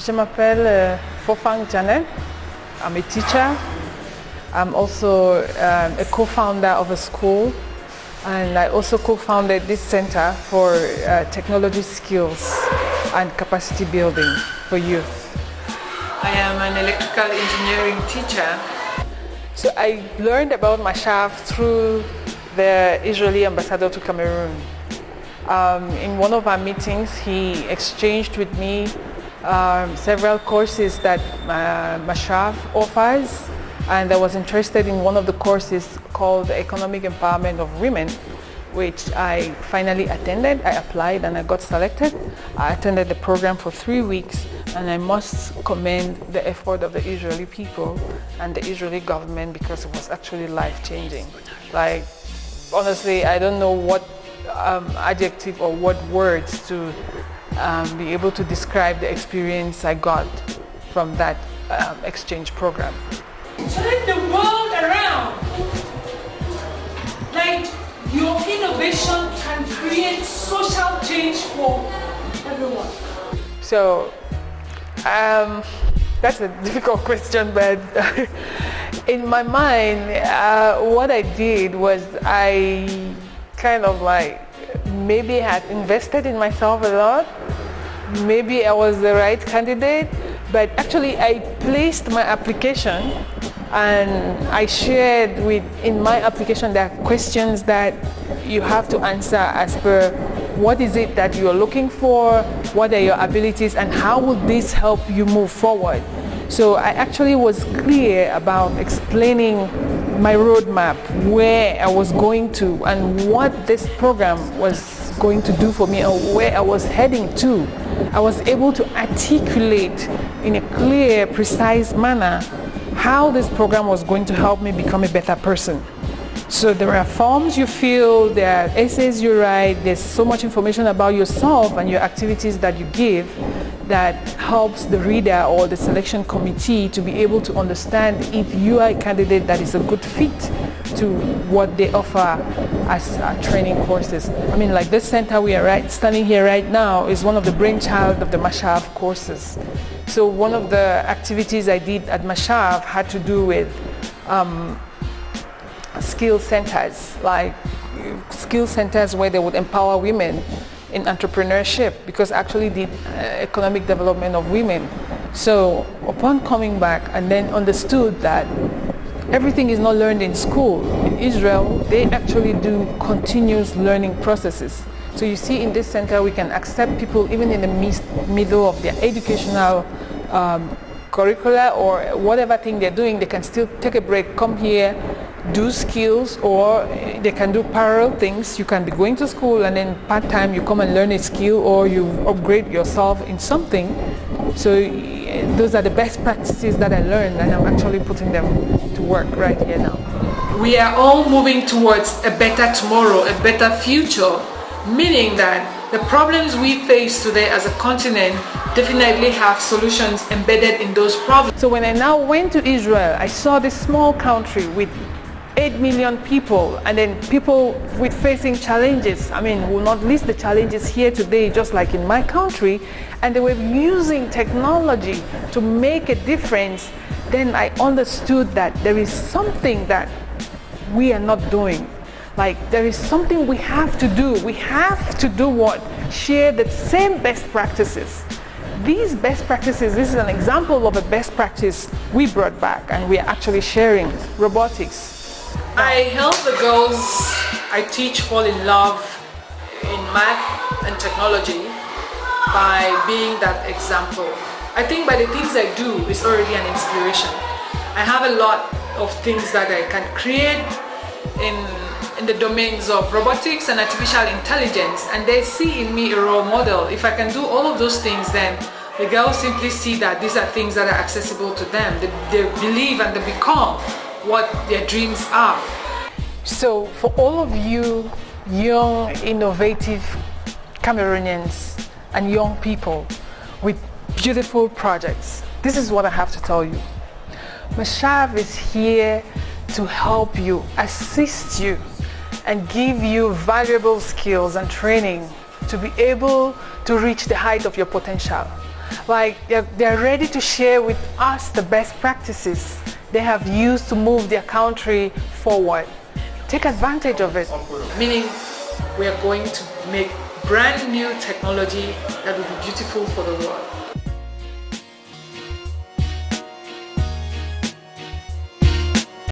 Je m'appelle Fofang. I'm a teacher. I'm also a co-founder of a school, and I also co-founded this center for technology skills and capacity building for youth. I am an electrical engineering teacher. So I learned about Mashav through the Israeli ambassador to Cameroon. In one of our meetings, he exchanged with me several courses that Mashav offers, and I was interested in one of the courses called Economic Empowerment of Women, which I finally attended. I applied and I got selected. I attended the program for 3 weeks, and I must commend the effort of the Israeli people and the Israeli government because it was actually life-changing. Like, honestly, I don't know what adjective or what words to be able to describe the experience I got from that exchange program. Turn the world around. Like, your innovation can create social change for everyone. So, that's a difficult question, but in my mind, what I did was I kind of like maybe had invested in myself a lot. Maybe I was the right candidate, but actually I placed my application and I shared in my application there are questions that you have to answer as per what is it that you're looking for, what are your abilities, and how will this help you move forward. So I actually was clear about explaining my roadmap, where I was going to and what this program was going to do for me or where I was heading to. I was able to articulate in a clear, precise manner how this program was going to help me become a better person. So there are forms you fill, there are essays you write, there's so much information about yourself and your activities that you give that helps the reader or the selection committee to be able to understand if you are a candidate that is a good fit to what they offer as training courses. I mean, like this center we are standing here right now is one of the brainchild of the Mashav courses. So one of the activities I did at Mashav had to do with skill centers, like skill centers where they would empower women in entrepreneurship, because actually did economic development of women. So upon coming back and then understood that everything is not learned in school. In Israel, they actually do continuous learning processes. So you see in this center we can accept people even in the middle of their educational curricula or whatever thing they're doing. They can still take a break, come here, do skills, or they can do parallel things. You can be going to school and then part-time you come and learn a skill or you upgrade yourself in something. So those are the best practices that I learned, and I'm actually putting them to work right here now. We are all moving towards a better tomorrow, a better future, meaning that the problems we face today as a continent definitely have solutions embedded in those problems. So when I now went to Israel, I saw this small country with 8 million people, and then people with facing challenges. I mean, we'll not list the challenges here today, just like in my country, and they were using technology to make a difference. Then I understood that there is something that we are not doing. Like, there is something we have to do. We have to do what? Share the same best practices. These best practices, this is an example of a best practice we brought back and we are actually sharing: robotics. I help the girls I teach fall in love in math and technology by being that example. I think by the things I do is already an inspiration. I have a lot of things that I can create in the domains of robotics and artificial intelligence, and they see in me a role model. If I can do all of those things, then the girls simply see that these are things that are accessible to them. They believe and they become what their dreams are. So for all of you young, innovative Cameroonians and young people with beautiful projects, this is what I have to tell you. Mashav is here to help you, assist you, and give you valuable skills and training to be able to reach the height of your potential. Like they're ready to share with us the best practices they have used to move their country forward. Take advantage of it. Meaning we are going to make brand new technology that will be beautiful for the world.